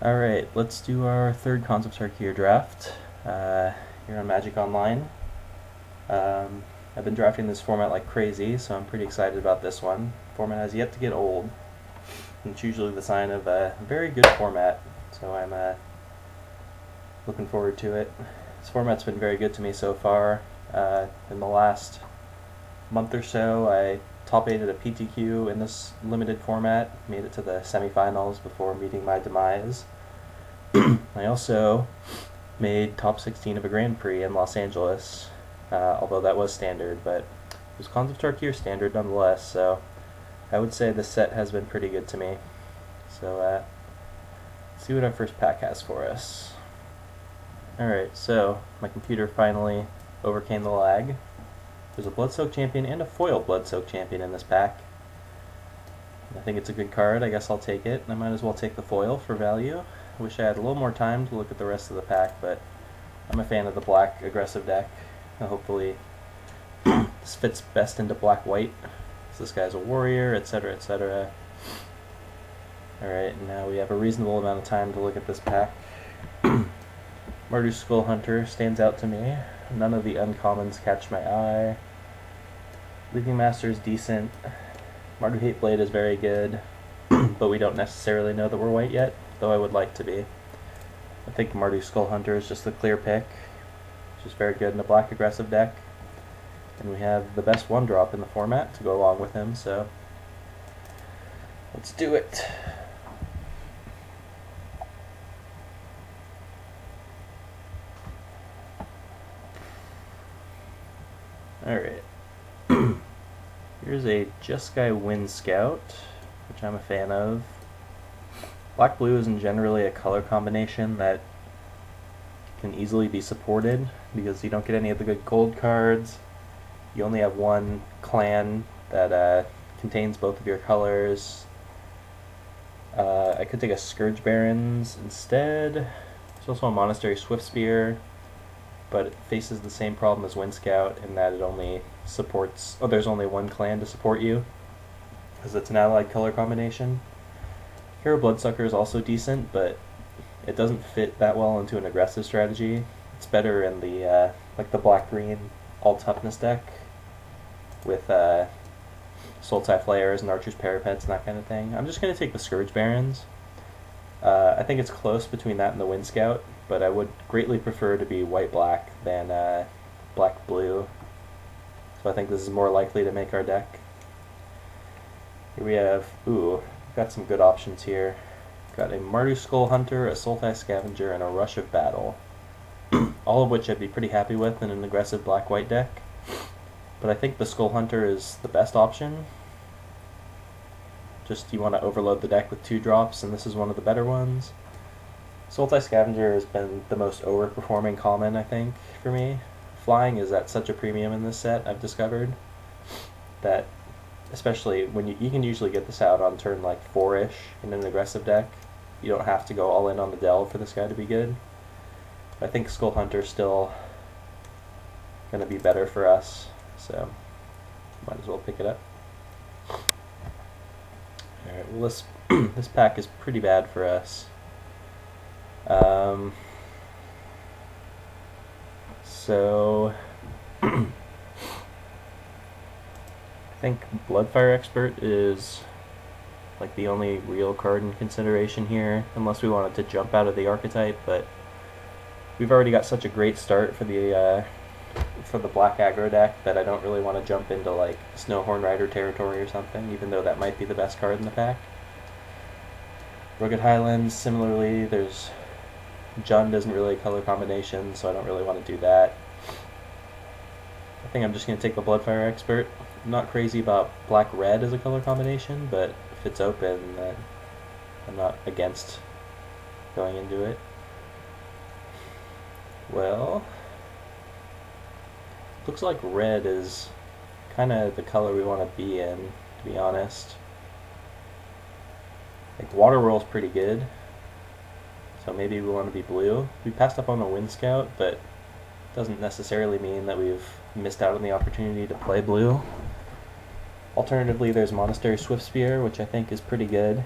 Alright, let's do our third Concept Art Gear draft here on Magic Online. I've been drafting this format like crazy, so I'm pretty excited about this one. The format has yet to get old. It's usually the sign of a very good format, so I'm looking forward to it. This format's been very good to me so far. In the last month or so, I top 8 at a PTQ in this limited format, made it to the semifinals before meeting my demise. I also made top 16 of a Grand Prix in Los Angeles, although that was standard, but it was Concept Art Gear standard nonetheless, so I would say this set has been pretty good to me. So let's see what our first pack has for us. Alright, so my computer finally overcame the lag. There's a Bloodsoak Champion and a foil Bloodsoak Champion in this pack. I think it's a good card. I guess I'll take it. I might as well take the foil for value. I wish I had a little more time to look at the rest of the pack, but I'm a fan of the black aggressive deck. Hopefully this fits best into black-white. So this guy's a warrior, etc., etc. Alright, now we have a reasonable amount of time to look at this pack. Mardu Skull Hunter stands out to me. None of the uncommons catch my eye. Leaping Master is decent. Mardu Hateblade is very good, but we don't necessarily know that we're white yet, though I would like to be. I think Mardu Skull Hunter is just the clear pick, which is very good in a black aggressive deck. And we have the best 1-drop in the format to go along with him, so let's do it. Alright. Here's a Jeskai Wind Scout, which I'm a fan of. Black-blue isn't generally a color combination that can easily be supported because you don't get any of the good gold cards. You only have one clan that contains both of your colors. I could take a Scourge Barons instead. There's also a Monastery Swiftspear, but it faces the same problem as Wind Scout in that it only supports... Oh, there's only one clan to support you, because it's an allied color combination. Hero Bloodsucker is also decent, but it doesn't fit that well into an aggressive strategy. It's better in the like the black-green all-toughness deck with Sultai Flayers and Archer's Parapets and that kind of thing. I'm just going to take the Scourge Barons. I think it's close between that and the Wind Scout, but I would greatly prefer to be white-black than black-blue. So I think this is more likely to make our deck. Here we have, got some good options here. Got a Mardu Skull Hunter, a Sultai Scavenger, and a Rush of Battle. All of which I'd be pretty happy with in an aggressive black-white deck. But I think the Skull Hunter is the best option. Just you want to overload the deck with 2-drops, and this is one of the better ones. Sultai Scavenger has been the most overperforming common, I think, for me. Flying is at such a premium in this set, I've discovered, that especially when you can usually get this out on turn like 4-ish in an aggressive deck. You don't have to go all in on the delve for this guy to be good. I think Skull Hunter's still going to be better for us, so might as well pick it up. Alright, well this pack is pretty bad for us. So I think Bloodfire Expert is like the only real card in consideration here, unless we wanted to jump out of the archetype, but we've already got such a great start for the black aggro deck that I don't really want to jump into like Snowhorn Rider territory or something, even though that might be the best card in the pack. Rugged Highlands, similarly, there's Jund isn't really a color combination, so I don't really want to do that. I think I'm just going to take the Bloodfire Expert. I'm not crazy about black-red as a color combination, but if it's open, then I'm not against going into it. Well, looks like red is kind of the color we want to be in, to be honest. Like Water Whirl's pretty good, so maybe we want to be blue. We passed up on the Wind Scout, but doesn't necessarily mean that we've missed out on the opportunity to play blue. Alternatively, there's Monastery Swiftspear, which I think is pretty good.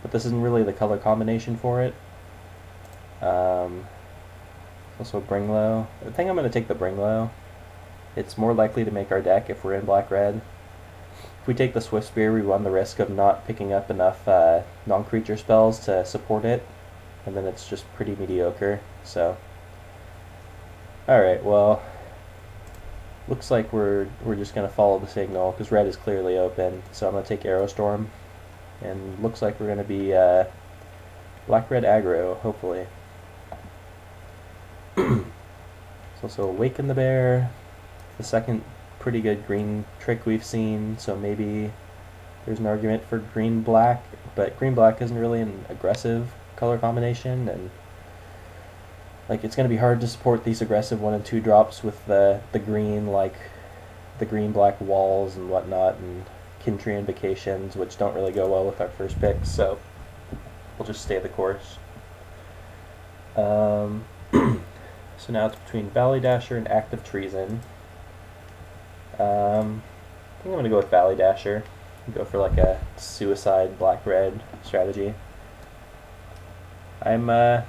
but this isn't really the color combination for it. Also bring low. I think I'm going to take the bring low. It's more likely to make our deck if we're in black-red. If we take the Swift Spear, we run the risk of not picking up enough non-creature spells to support it, and then it's just pretty mediocre, so... Alright, well... Looks like we're just going to follow the signal, because red is clearly open, so I'm going to take Aerostorm, and looks like we're going to be black-red aggro, hopefully. It's also Awaken the Bear, the second pretty good green trick we've seen, so maybe there's an argument for green-black, but green-black isn't really an aggressive color combination, and like it's going to be hard to support these aggressive 1 and 2 drops with the green, like the green-black walls and whatnot, and Kintree Invocations, which don't really go well with our first picks, so we'll just stay the course. So now it's between Valley Dasher and Act of Treason. I think I'm going to go with Valley Dasher. Go for like a suicide black-red strategy. I am a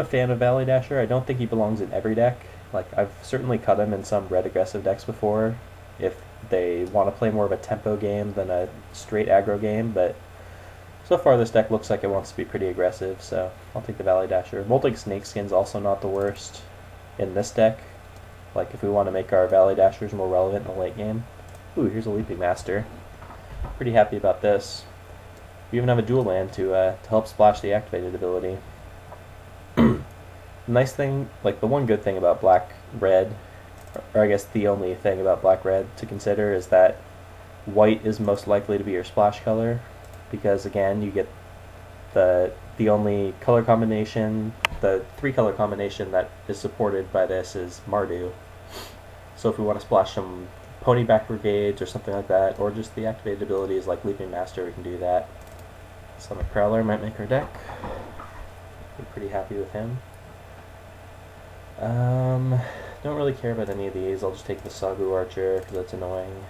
fan of Valley Dasher. I don't think he belongs in every deck. Like, I've certainly cut him in some red aggressive decks before, if they want to play more of a tempo game than a straight aggro game, but so far this deck looks like it wants to be pretty aggressive, so I'll take the Valley Dasher. Molting Snakeskin's also not the worst in this deck, like if we want to make our Valley Dashers more relevant in the late game. Ooh, here's a Leaping Master. Pretty happy about this. We even have a dual land to help splash the activated ability. Nice thing, like the one good thing about black-red, or I guess the only thing about black-red to consider, is that white is most likely to be your splash color, because again you get the only color combination, the 3-color combination that is supported by this is Mardu. So if we want to splash some Ponyback Brigades or something like that, or just the activated abilities like Leaping Master, we can do that. Summit Prowler might make our deck. We're pretty happy with him. Don't really care about any of these. I'll just take the Sagu Archer because that's annoying.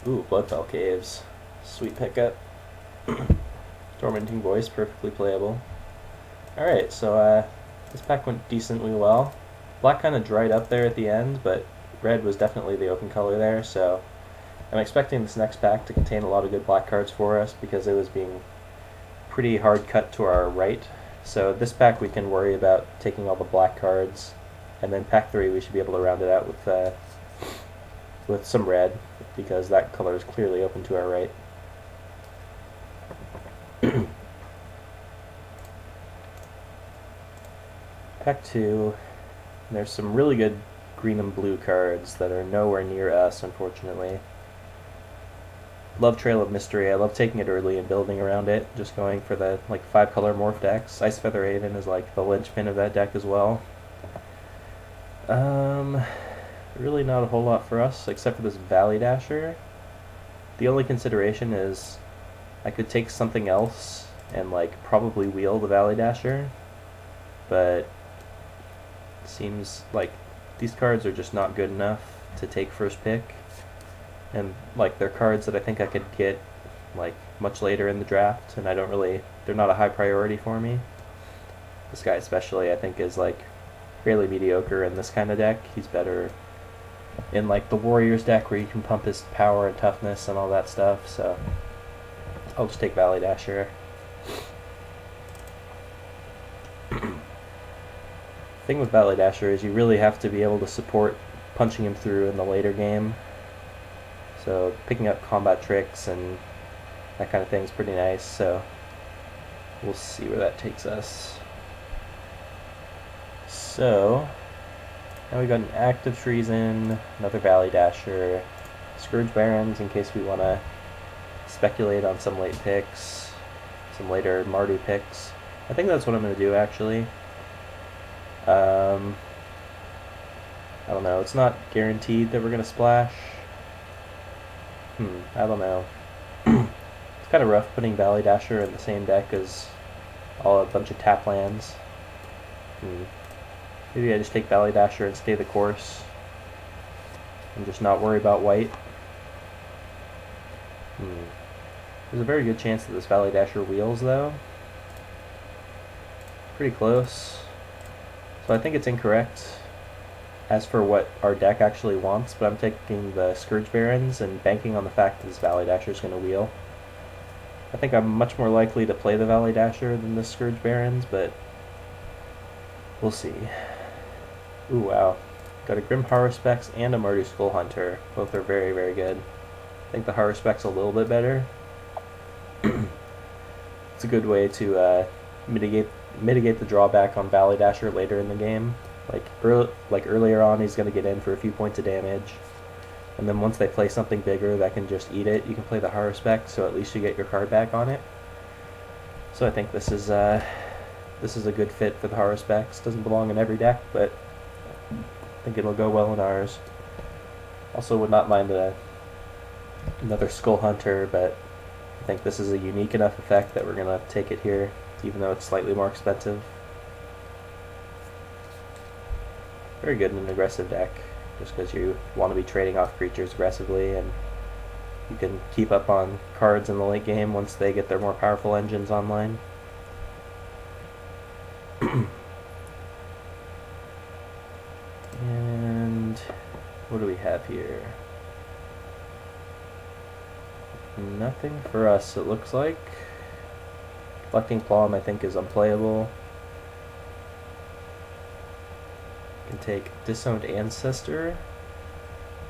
Ooh, Bloodfell Caves. Sweet pickup. Tormenting Voice, perfectly playable. Alright, so this pack went decently well. Black kind of dried up there at the end, but red was definitely the open color there, so I'm expecting this next pack to contain a lot of good black cards for us because it was being pretty hard cut to our right. So this pack we can worry about taking all the black cards, and then pack 3 we should be able to round it out with some red, because that color is clearly open to our right. Pack 2, there's some really good green and blue cards that are nowhere near us, unfortunately. Love Trail of Mystery. I love taking it early and building around it, just going for the like 5-color morph decks. Ice Feather Raven is like the linchpin of that deck as well. Really not a whole lot for us, except for this Valley Dasher. The only consideration is I could take something else and like probably wheel the Valley Dasher, but it seems like these cards are just not good enough to take first pick, and like they're cards that I think I could get like much later in the draft, and they're not a high priority for me. This guy especially I think is like fairly mediocre in this kind of deck. He's better in like the Warriors deck where you can pump his power and toughness and all that stuff, so I'll just take Valley Dasher. Thing with Valley Dasher is you really have to be able to support punching him through in the later game. So picking up combat tricks and that kind of thing is pretty nice, so we'll see where that takes us. So now we've got an Act of Treason, another Valley Dasher, Scourge Barons in case we want to speculate on some late picks, some later Mardu picks. I think that's what I'm going to do actually. I don't know, it's not guaranteed that we're going to splash. I don't know. It's kind of rough putting Valley Dasher in the same deck as a bunch of tap lands. Maybe I just take Valley Dasher and stay the course and just not worry about white. There's a very good chance that this Valley Dasher wheels, though. Pretty close. So I think it's incorrect as for what our deck actually wants, but I'm taking the Scourge Barons and banking on the fact that this Valley Dasher is going to wheel. I think I'm much more likely to play the Valley Dasher than the Scourge Barons, but we'll see. Ooh, wow. Got a Grim Haruspex and a Mardu Skull Hunter. Both are very, very good. I think the Haruspex a little bit better. It's a good way to mitigate the drawback on Valley Dasher later in the game. Like earlier on, he's going to get in for a few points of damage, and then once they play something bigger that can just eat it, you can play the Haruspex, so at least you get your card back on it. So I think this is a good fit for the Haruspex. Doesn't belong in every deck, but I think it'll go well in ours. Also, would not mind another Skull Hunter, but I think this is a unique enough effect that we're going to take it here, even though it's slightly more expensive. Very good in an aggressive deck, just because you want to be trading off creatures aggressively, and you can keep up on cards in the late game once they get their more powerful engines online. And what do we have here? Nothing for us, it looks like. Collecting Plum, I think, is unplayable. Can take Disowned Ancestor,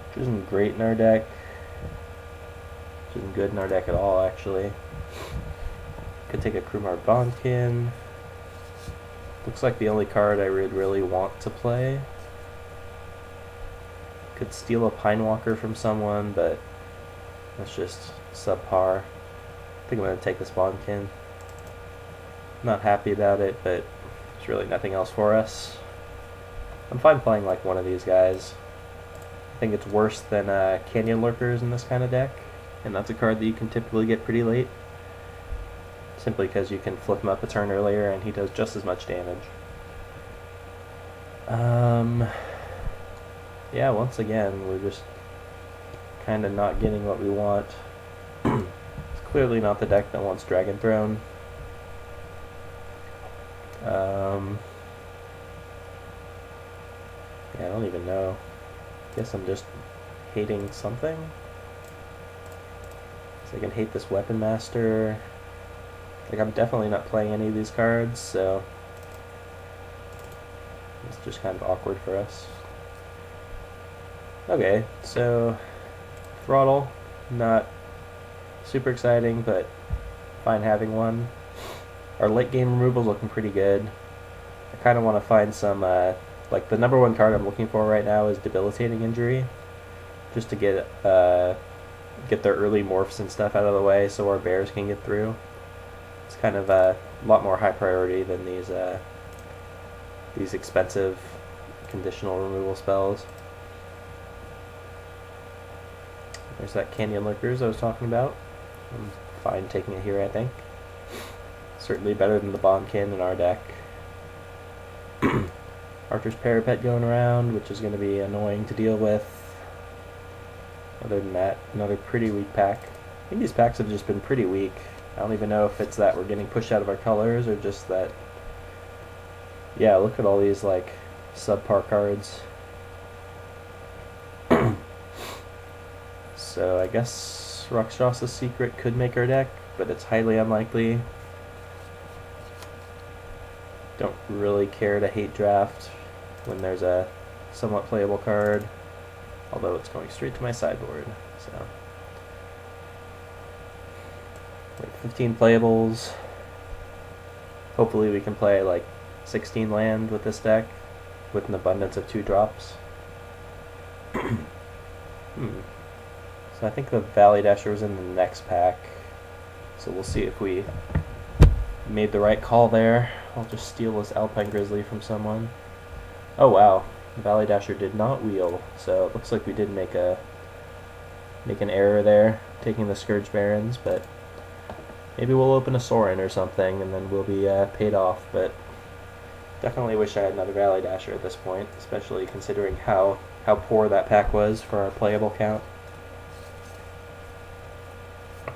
which isn't great in our deck. Which isn't good in our deck at all, actually. Could take a Krumar Bondkin. Looks like the only card I would really want to play. Could steal a Pinewalker from someone, but that's just subpar. I think I'm going to take this Bondkin. Not happy about it, but there's really nothing else for us. I'm fine playing like one of these guys. I think it's worse than Canyon Lurkers in this kind of deck, and that's a card that you can typically get pretty late, simply because you can flip him up a turn earlier and he does just as much damage. Yeah, once again, we're just kind of not getting what we want. It's clearly not the deck that wants Dragon Throne. Yeah, I don't even know. Guess I'm just hating something. So I can hate this Weapon Master. Like, I'm definitely not playing any of these cards, so it's just kind of awkward for us. Okay, so Throttle, not super exciting, but fine having one. Our late game removal's looking pretty good. I kind of want to find some, like the number one card I'm looking for right now is Debilitating Injury, just to get their early morphs and stuff out of the way so our bears can get through. It's kind of a lot more high priority than these expensive conditional removal spells. There's that Canyon Lurkers I was talking about. I'm fine taking it here, I think. Certainly better than the Bondkin in our deck. Archer's Parapet going around, which is going to be annoying to deal with. Other than that, another pretty weak pack. I think these packs have just been pretty weak. I don't even know if it's that we're getting pushed out of our colors or just that... Yeah, look at all these, like, subpar cards. So I guess Rakshasa Secret could make our deck, but it's highly unlikely. Don't really care to hate draft when there's a somewhat playable card, although it's going straight to my sideboard. So, like 15 playables. Hopefully we can play like 16 land with this deck with an abundance of 2 drops. So I think the Valley Dasher was in the next pack, so we'll see if we made the right call there. I'll just steal this Alpine Grizzly from someone. Oh wow, the Valley Dasher did not wheel, so it looks like we did make an error there, taking the Scourge Barons, but maybe we'll open a Sorin or something and then we'll be paid off, but definitely wish I had another Valley Dasher at this point, especially considering how poor that pack was for our playable count.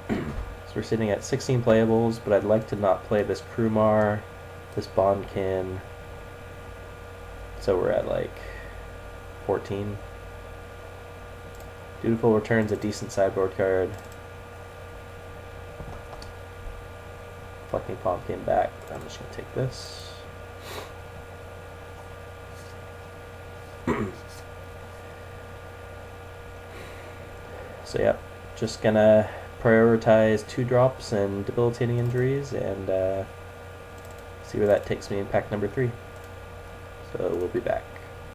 So we're sitting at 16 playables, but I'd like to not play this Krumar, this Bondkin, so we're at like 14. Dutiful Return's a decent sideboard card. Plucking Pumpkin back. I'm just going to take this. So yep, just gonna prioritize 2 drops and debilitating injuries and see where that takes me in pack number 3. So we'll be back.